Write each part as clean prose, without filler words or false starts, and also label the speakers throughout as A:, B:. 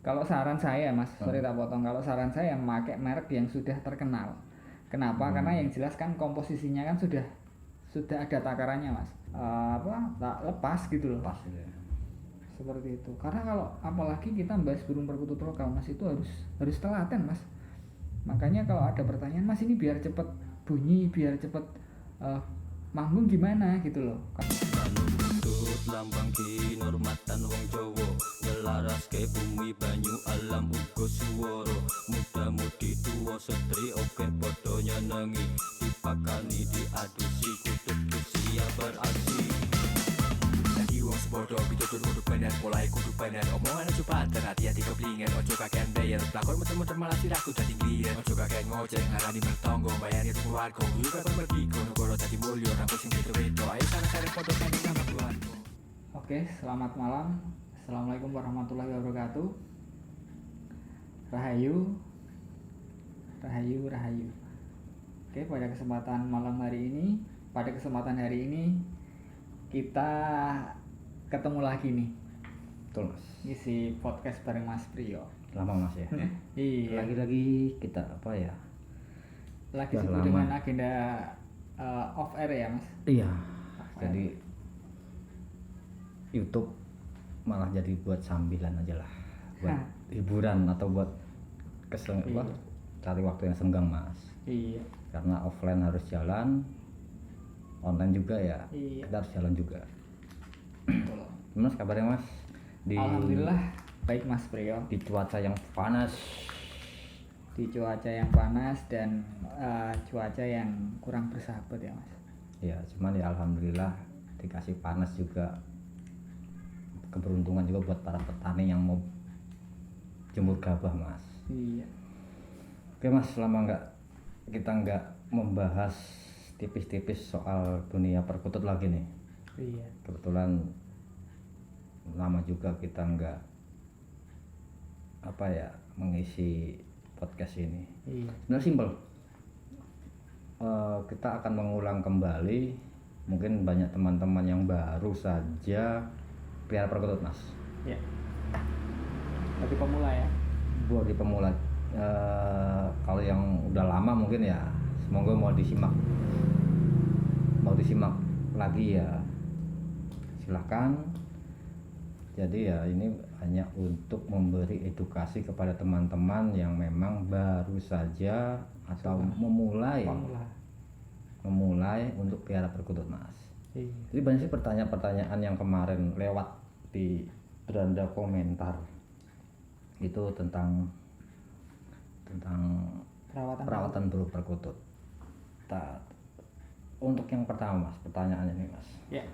A: Kalau saran saya mas, sorry tak potong. Kalau saran saya pakai merek yang sudah terkenal. Kenapa? Karena yang jelas kan komposisinya kan sudah ada takarannya mas. Tak lepas gitu loh.
B: Pas gitu ya.
A: Seperti itu. Karena kalau apalagi kita bahas burung perkutut lokal mas, itu harus telaten mas. Makanya kalau ada pertanyaan mas, ini biar cepet bunyi, biar cepet manggung gimana gitu loh.
C: Lambang kinurmatan wong Jawa ngelaras ke bumi banyu alam uga swara muda-mudi tuwa setri oke padha nyenengi dipakani diadusi kudu siap beraksi
D: lagi wong sepodo pitutur kudu bener mulai kudu bener omongan aja paten hati-hati keblingen ojo kakean bayar pelakon muter-muter malah siraku dadi ngliyen ojo kakean ngoceh ngarani mertonggo bayari tuku warga kuwi kapan pergi kono karo dadi mulya rambut sing gitu-gitu ayo sana-sana podo kan nama keluarga.
A: Oke, selamat malam. Assalamualaikum warahmatullahi wabarakatuh. Rahayu. Oke, pada kesempatan hari ini kita ketemu lagi nih.
B: Betul mas.
A: Isi podcast bareng Mas Priyo.
B: Lama mas ya.
A: Iya.
B: Lagi-lagi kita apa ya?
A: Lagi sibuk dengan agenda off air ya mas.
B: Iya. Jadi YouTube malah jadi buat sambilan aja lah, buat hiburan atau buat cari waktu yang senggang mas.
A: Iya.
B: Karena offline harus jalan, online juga ya.
A: Iya.
B: Kita harus jalan juga.
A: Betul.
B: Mas kabarnya mas?
A: Alhamdulillah baik Mas Priyo.
B: Di cuaca yang panas.
A: Di cuaca yang panas dan cuaca yang kurang bersahabat ya mas.
B: Ya cuman ya alhamdulillah dikasih panas juga. Keberuntungan juga buat para petani yang mau jemur gabah mas.
A: Iya.
B: Oke mas, selama kita nggak membahas tipis-tipis soal dunia perkutut lagi nih.
A: Iya.
B: Kebetulan lama juga kita nggak mengisi podcast ini.
A: Iya.
B: Sebenarnya simpel. Kita akan mengulang kembali. Mungkin banyak teman-teman yang baru saja pelihara perkutut mas.
A: Ya. Bagi pemula ya.
B: Bagi pemula. Kalau yang udah lama mungkin ya semoga mau disimak lagi ya silahkan. Jadi ya ini hanya untuk memberi edukasi kepada teman-teman yang memang baru saja atau memulai untuk pelihara perkutut mas.
A: Iya.
B: Jadi banyak sih pertanyaan yang kemarin lewat di beranda komentar itu tentang perawatan burung perkutut. Untuk yang pertama mas, pertanyaannya nih mas.
A: Ya.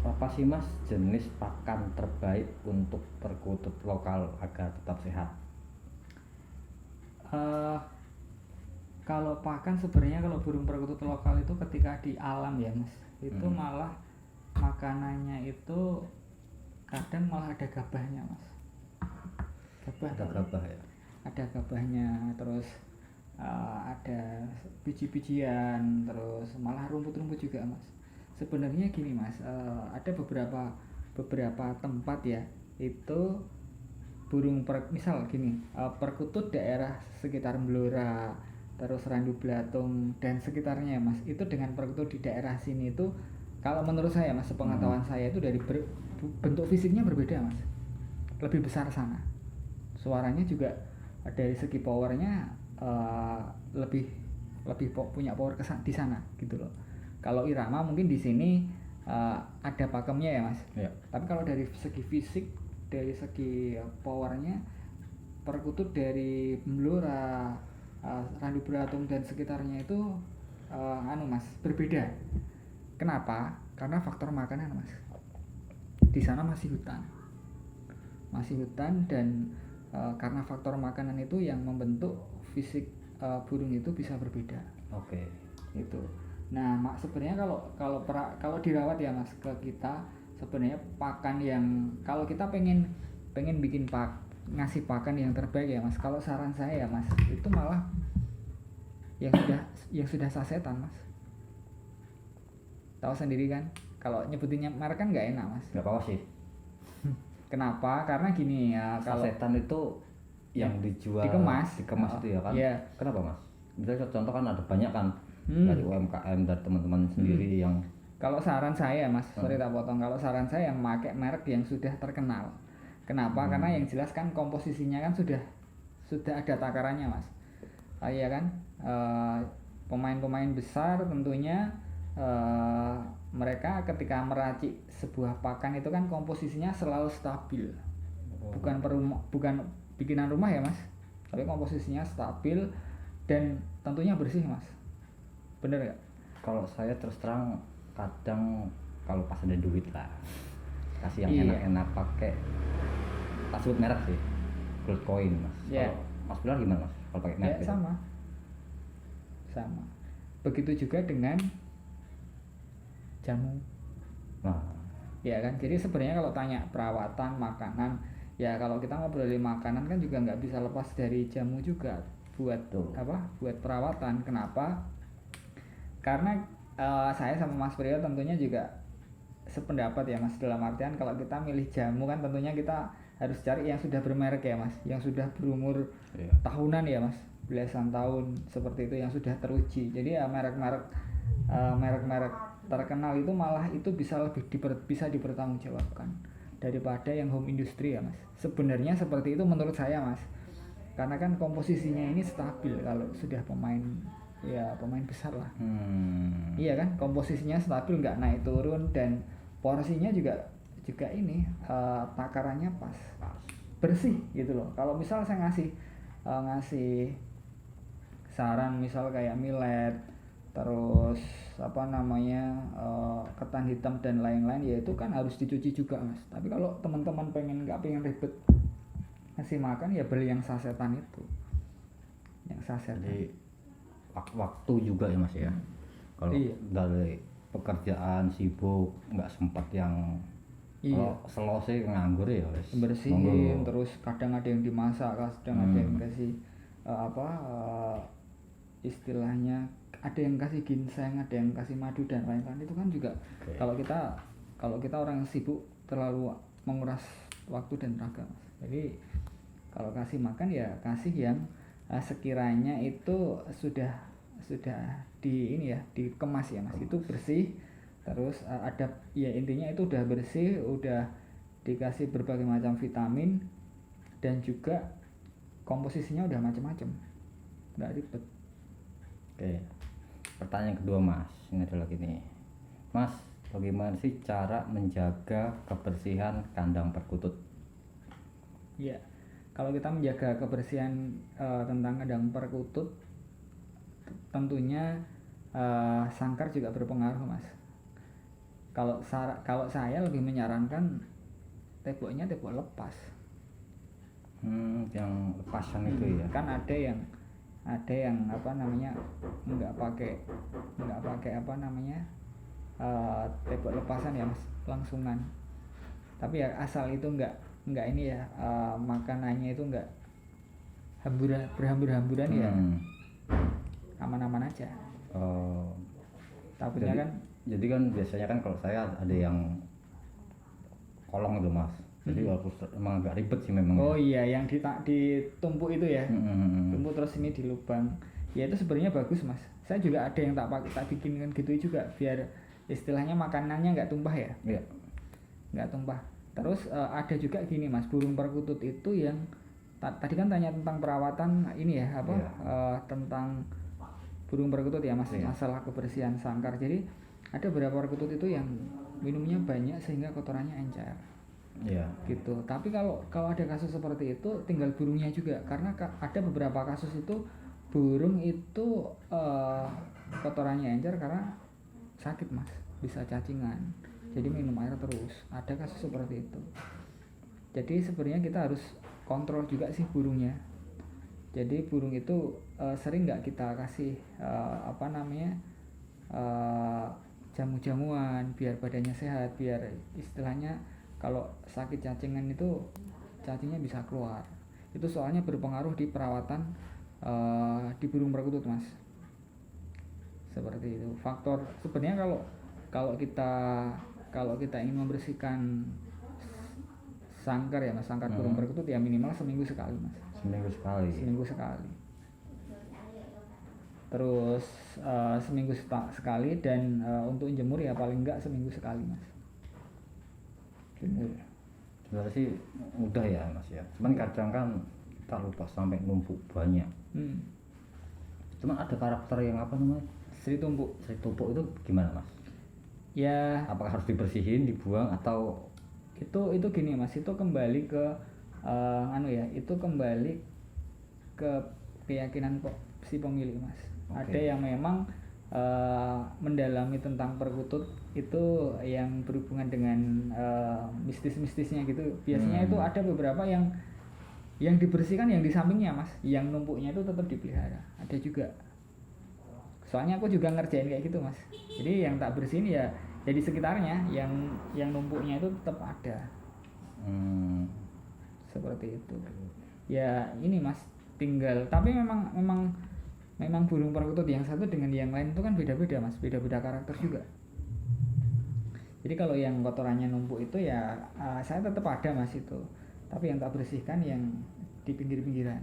B: Apa sih mas jenis pakan terbaik untuk perkutut lokal agar tetap sehat?
A: Kalau pakan sebenarnya kalau burung perkutut lokal itu ketika di alam ya mas, itu malah makanannya itu kadang malah ada gabahnya mas.
B: Ada gabah ya?
A: Ada gabahnya, terus ada biji-bijian, terus malah rumput-rumput juga mas. Sebenarnya gini mas, ada beberapa tempat ya itu burung misal gini, perkutut daerah sekitar Blora, terus Randu Blatung dan sekitarnya mas, itu dengan perkutut di daerah sini itu kalau menurut saya mas, sepengetahuan saya itu dari bentuk fisiknya berbeda mas, lebih besar sana, suaranya juga dari segi powernya lebih punya power di sana gitu loh. Kalau irama mungkin di sini ada pakemnya ya mas.
B: Ya.
A: Tapi kalau dari segi fisik, dari segi powernya, perkutut dari Blora, Randu Blatung dan sekitarnya itu mas berbeda. Kenapa? Karena faktor makanan mas. Di sana masih hutan dan karena faktor makanan itu yang membentuk fisik burung itu bisa berbeda.
B: Oke.
A: Itu. Nah, sebenarnya kalau dirawat ya mas ke kita, sebenarnya pakan yang kalau kita pengen bikin ngasih pakan yang terbaik ya mas, kalau saran saya ya mas, itu malah yang sudah sasetan mas. tahu sendiri kan kalau nyebutinnya merek kan nggak enak mas.
B: nggak apa-apa sih.
A: Kenapa? Karena gini ya, kalau
B: Sasetan itu yang dijual
A: dikemas
B: itu ya kan.
A: iya.
B: Kenapa mas? Misalnya contoh kan ada banyak kan dari UMKM, dari teman-teman
A: Hmm.
B: sendiri yang
A: Kalau saran saya mas, sorry tak potong, kalau saran saya yang pakai merek yang sudah terkenal. Kenapa? Karena yang jelas kan komposisinya kan sudah ada takarannya mas. Iya kan. Pemain-pemain besar tentunya mereka ketika meracik sebuah pakan itu kan komposisinya selalu stabil. Bukan bikinan rumah ya mas, tapi komposisinya stabil dan tentunya bersih mas. Bener nggak?
B: kalau saya terus terang kadang kalau pas ada duit lah kasih yang
A: Iya.
B: enak-enak pakai tak sebut merek sih, gold coin mas.
A: Iya.
B: Kalau mas Bilar gimana mas kalau pakai merek
A: Ya
B: gitu?
A: sama. Begitu juga dengan jamu.
B: Nah,
A: Ya kan, jadi sebenarnya kalau tanya perawatan makanan, ya kalau kita ngobrolin makanan kan juga nggak bisa lepas dari jamu juga buat
B: Betul.
A: buat perawatan. Kenapa? Karena saya sama Mas Priyo tentunya juga sependapat ya Mas, dalam artian kalau kita milih jamu kan tentunya kita harus cari yang sudah bermerek ya Mas, yang sudah berumur
B: iya.
A: tahunan ya Mas, belasan tahun seperti itu, yang sudah teruji. Jadi ya merek-merek terkenal itu malah itu bisa bisa dipertanggungjawabkan daripada yang home industry ya Mas. Sebenarnya seperti itu menurut saya Mas, karena kan komposisinya ini stabil kalau sudah pemain besar lah. Iya kan, komposisinya stabil, nggak naik turun, dan porsinya juga ini takarannya pas bersih gitu loh. Kalau misal saya ngasih saran misal kayak millet, terus ketan hitam dan lain-lain, ya itu kan harus dicuci juga Mas. Tapi kalau teman-teman nggak pengen ribet ngasih makan, ya beli yang sasetan itu, yang sasetan.
B: Jadi waktu juga ya mas ya. Kalau
A: Iya.
B: dari pekerjaan sibuk nggak sempat yang
A: Iya.
B: kalau slow sih nganggur ya wes.
A: Bersihin,
B: Monggo.
A: terus kadang ada yang dimasak, kadang ada yang kasih istilahnya, ada yang kasih ginseng, ada yang kasih madu dan lain-lain. Itu kan juga
B: Oke.
A: kalau kita orang yang sibuk terlalu menguras waktu dan tenaga Mas. Jadi kalau kasih makan ya kasih yang sekiranya itu sudah dikemas ya Mas, itu bersih, terus ada ya intinya itu udah bersih, udah dikasih berbagai macam vitamin, dan juga komposisinya udah macam-macam, nggak ribet.
B: Oke. Pertanyaan kedua mas, ini adalah gini, mas, bagaimana sih cara menjaga kebersihan kandang perkutut?
A: Ya, kalau kita menjaga kebersihan tentang kandang perkutut, tentunya sangkar juga berpengaruh mas. Kalau saya lebih menyarankan temboknya tembok lepas.
B: Yang lepasan itu ya.
A: Kan ada yang nggak pakai tembok lepasan ya mas, langsungan. Tapi ya asal itu nggak ini ya, makanannya itu nggak berhambur-hamburan ya, aman-aman aja. Takutnya
B: Jadi,
A: kan
B: jadi kan biasanya kan kalau saya ada yang kolong itu mas. Jadi walaupun emang agak ribet sih memang.
A: oh iya, yang ditumpuk itu ya, tumpuk terus ini di lubang. Ya itu sebenarnya bagus mas. Saya juga ada yang tak bikin kan gitu juga, biar istilahnya makanannya nggak tumpah ya.
B: Iya.
A: Nggak tumpah. Terus ada juga gini mas, burung perkutut itu yang tadi kan tanya tentang perawatan ini ya,
B: Iya.
A: tentang burung perkutut ya mas,
B: Iya.
A: masalah kebersihan sangkar. Jadi ada beberapa perkutut itu yang minumnya banyak sehingga kotorannya encer
B: Iya.
A: gitu. Tapi kalau ada kasus seperti itu, tinggal burungnya juga, karena ada beberapa kasus itu burung itu kotorannya encer karena sakit mas, bisa cacingan, jadi minum air terus. Ada kasus seperti itu. Jadi sebenarnya kita harus kontrol juga sih burungnya. Jadi burung itu sering nggak kita kasih jamu-jamuan biar badannya sehat, biar istilahnya kalau sakit cacingan itu cacingnya bisa keluar. Itu soalnya berpengaruh di perawatan di burung perkutut mas. Seperti itu faktor. Sebenarnya kalau kita ingin membersihkan sangkar ya mas, sangkar burung perkutut ya minimal seminggu sekali mas. Seminggu sekali. Terus seminggu sekali dan untuk jemur ya paling enggak seminggu sekali mas. Jemur.
B: Sebenarnya sih mudah ya mas ya. Cuman kadang kan kita lupa sampai numpuk banyak. Cuman ada karakter yang apa namanya?
A: Sri tumpuk.
B: Sri tumpuk itu gimana mas?
A: Ya.
B: Apakah harus dibersihin, dibuang atau?
A: Itu gini mas, itu kembali ke itu kembali ke keyakinan si pemilik mas. Ada yang memang mendalami tentang perkutut itu yang berhubungan dengan mistis-mistisnya gitu. Biasanya itu ada beberapa yang dibersihkan yang di sampingnya mas, yang numpuknya itu tetap dipelihara. Ada juga. Soalnya aku juga ngerjain kayak gitu mas. Jadi yang tak bersihin ya di sekitarnya, yang numpuknya itu tetap ada. Seperti itu. Ya ini mas, tinggal tapi memang burung perkutut yang satu dengan yang lain itu kan beda-beda mas, beda-beda karakter juga. Jadi kalau yang kotorannya numpuk itu ya saya tetap ada mas itu, tapi yang tak bersihkan yang di pinggir-pinggiran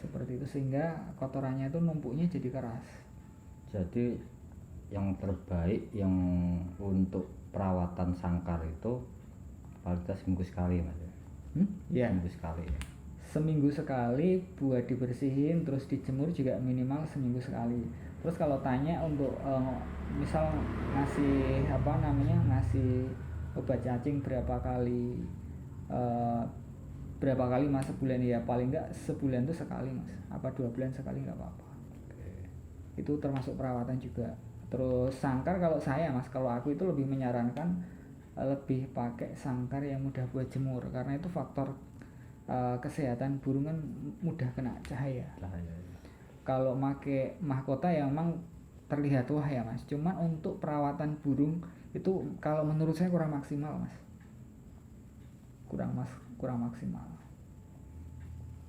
A: seperti itu, sehingga kotorannya itu numpuknya jadi keras.
B: Jadi yang terbaik yang untuk perawatan sangkar itu paling tidak seminggu sekali mas ya?
A: Ya. Seminggu sekali buat dibersihin, terus dijemur juga minimal seminggu sekali. Terus kalau tanya untuk misal ngasih obat cacing berapa kali mas sebulan, ya paling enggak sebulan itu sekali mas, apa 2 bulan sekali nggak apa-apa. Itu termasuk perawatan juga. Terus sangkar kalau aku itu lebih menyarankan lebih pakai sangkar yang mudah buat jemur, karena itu faktor kesehatan burung kan mudah kena cahaya. Kalau make mahkota yang memang terlihat wah ya mas, cuman untuk perawatan burung itu kalau menurut saya kurang maksimal mas, kurang maksimal.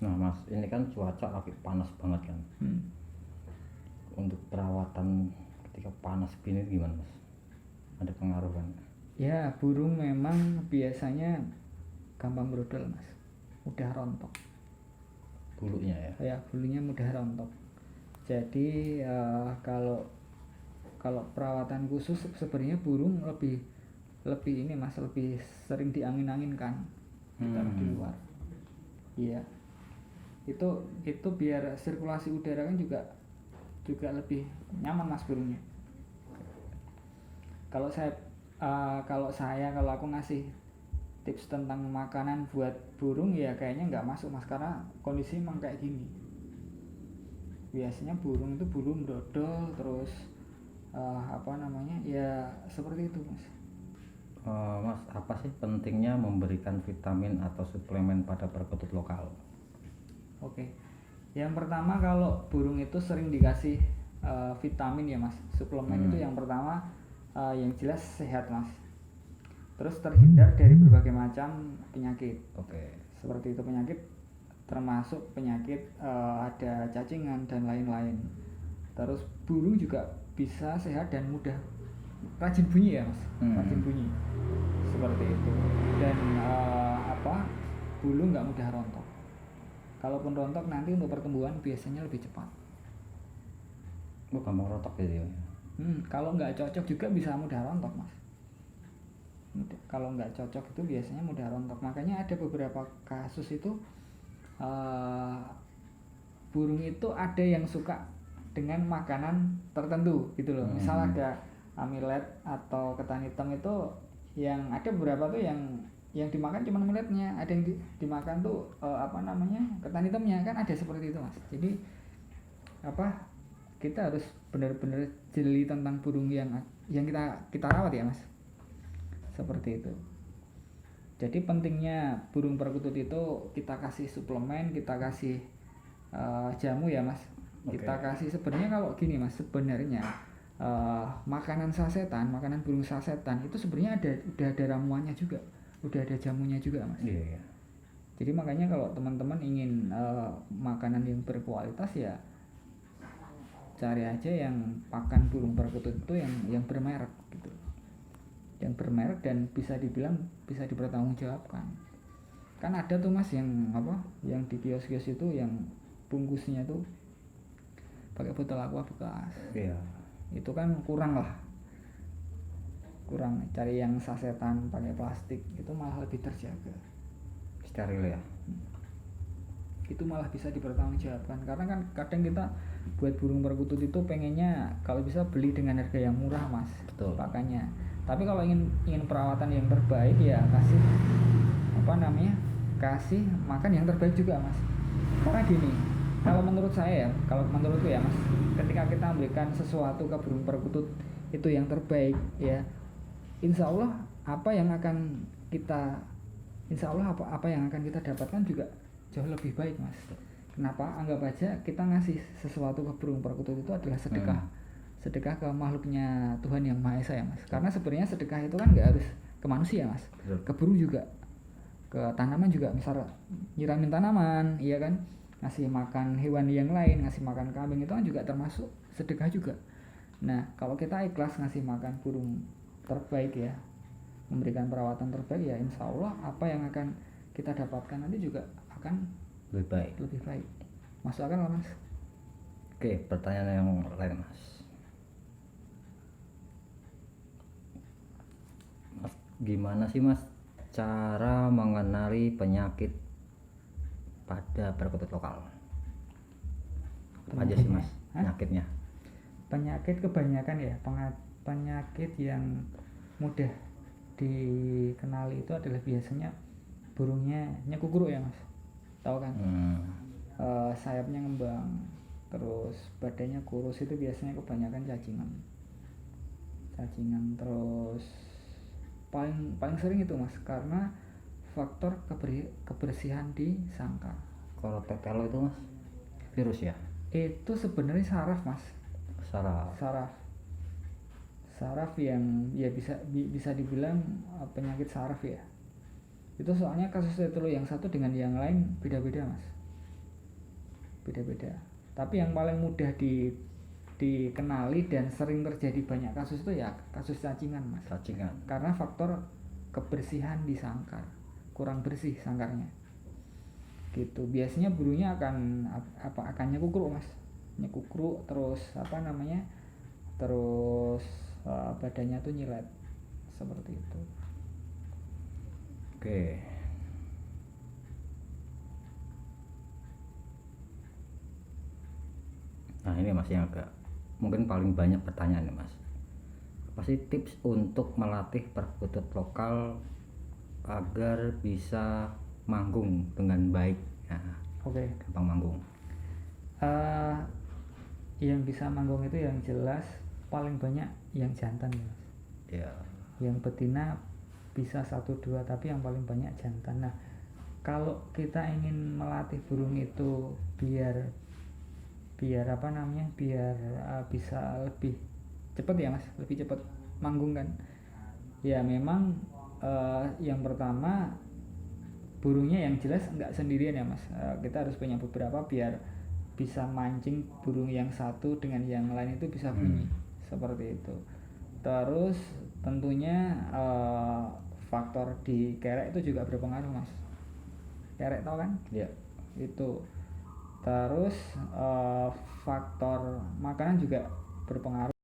B: Nah mas, ini kan cuaca lagi panas banget kan. Untuk perawatan ketika panas gini gimana mas? Ada pengaruh kan?
A: Ya burung memang biasanya gampang brodol mas, mudah rontok
B: bulunya ya?
A: Ya bulunya mudah rontok. Jadi kalau perawatan khusus sebenarnya burung lebih ini mas, lebih sering diangin-anginkan ditaruh di luar. Iya, itu biar sirkulasi udara kan juga lebih nyaman mas burungnya. Kalau aku ngasih tips tentang makanan buat burung ya kayaknya nggak masuk mas, karena kondisi emang kayak gini. Biasanya burung itu dodol terus ya seperti itu mas.
B: Mas, apa sih pentingnya memberikan vitamin atau suplemen pada perkutut lokal?
A: Oke. Yang pertama kalau burung itu sering dikasih vitamin ya mas, suplemen itu yang pertama yang jelas sehat mas. Terus terhindar dari berbagai macam penyakit. Seperti itu penyakit, termasuk penyakit ada cacingan dan lain-lain. Terus burung juga bisa sehat dan mudah rajin bunyi ya mas, rajin bunyi seperti itu. Dan bulu nggak mudah rontok. Kalaupun rontok nanti untuk pertumbuhan biasanya lebih cepat.
B: Gampang rontok gitu ya?
A: Kalau nggak cocok juga bisa mudah rontok mas. Kalau nggak cocok itu biasanya mudah rontok. Makanya ada beberapa kasus itu burung itu ada yang suka dengan makanan tertentu gitu loh. Misal ada amilet atau ketan hitam itu, yang ada beberapa tuh yang dimakan cuma milletnya, ada yang dimakan tuh ketan hitamnya, kan ada seperti itu mas. Jadi kita harus benar-benar jeli tentang burung yang kita rawat ya mas, seperti itu. Jadi pentingnya burung perkutut itu kita kasih suplemen, kita kasih jamu ya mas. Kita kasih sebenarnya kalau gini mas, sebenarnya makanan sasetan, makanan burung sasetan itu sebenarnya udah ada ramuannya juga, udah ada jamunya juga mas.
B: Iya.
A: Jadi makanya kalau teman-teman ingin makanan yang berkualitas ya cari aja yang pakan burung perkutut itu yang bermerek gitu, yang bermerek dan bisa dibilang bisa dipertanggungjawabkan. Kan ada tuh mas yang yang di kios-kios itu yang bungkusnya tuh pakai botol aqua bekas.
B: Iya.
A: Itu kan kurang, cari yang sasetan pakai plastik itu malah lebih terjaga,
B: Steril ya.
A: itu malah bisa dipertanggungjawabkan. Karena kan kadang kita buat burung perkutut itu pengennya kalau bisa beli dengan harga yang murah mas,
B: Betul.
A: pakannya. Tapi kalau ingin perawatan yang terbaik ya kasih kasih makan yang terbaik juga mas. Karena gini, kalau menurut saya, kalau menurutku ya mas, ketika kita memberikan sesuatu ke burung perkutut itu yang terbaik ya, insya Allah apa yang akan kita dapatkan juga jauh lebih baik mas. Kenapa? Anggap aja kita ngasih sesuatu ke burung perkutut itu adalah sedekah, sedekah ke makhluknya Tuhan yang Maha Esa ya mas. Karena sebenarnya sedekah itu kan nggak harus ke manusia mas, ke burung juga, ke tanaman juga. Misal nyiramin tanaman, iya kan, ngasih makan hewan yang lain, ngasih makan kambing, itu kan juga termasuk sedekah juga. Nah kalau kita ikhlas ngasih makan burung terbaik ya, memberikan perawatan terbaik ya, insya Allah apa yang akan kita dapatkan nanti juga akan lebih baik. Masuk akal mas?
B: Oke, pertanyaan yang lain mas. Gimana sih mas cara mengenali penyakit pada perkutut lokal? Apa aja sih mas penyakitnya?
A: Penyakit kebanyakan ya, penyakit yang mudah dikenali itu adalah biasanya burungnya nyekukuruk ya mas, tahu kan? Sayapnya ngembang, terus badannya kurus, itu biasanya kebanyakan cacingan. Terus paling sering itu mas karena faktor kebersihan di sangkar.
B: Kalau tetelo itu mas virus ya?
A: Itu sebenarnya saraf mas. Saraf yang ya bisa dibilang penyakit saraf ya. Itu soalnya kasus tetelo yang satu dengan yang lain beda-beda mas, beda-beda. Tapi yang paling mudah dikenali dan sering terjadi banyak kasus itu ya kasus cacingan mas. Karena faktor kebersihan di sangkar, kurang bersih sangkarnya gitu. Biasanya burungnya akan nyekukruk mas, nyekukruk, terus badannya tuh nyilet seperti itu.
B: Oke. Nah ini mas yang agak mungkin paling banyak pertanyaan nih mas. Apa sih tips untuk melatih perkutut lokal agar bisa manggung dengan baik? Nah, gampang manggung.
A: Yang bisa manggung itu yang jelas paling banyak yang jantan ya mas.
B: Ya.
A: Yang betina bisa 1-2, tapi yang paling banyak jantan. Nah kalau kita ingin melatih burung itu biar bisa lebih cepat ya mas, lebih cepat manggung kan ya, memang yang pertama burungnya yang jelas nggak sendirian ya mas. Kita harus punya beberapa biar bisa mancing burung yang satu dengan yang lain itu bisa bunyi seperti itu. Terus tentunya faktor di kerek itu juga berpengaruh mas. Kerek tau kan?
B: Iya.
A: Itu. Terus faktor makanan juga berpengaruh.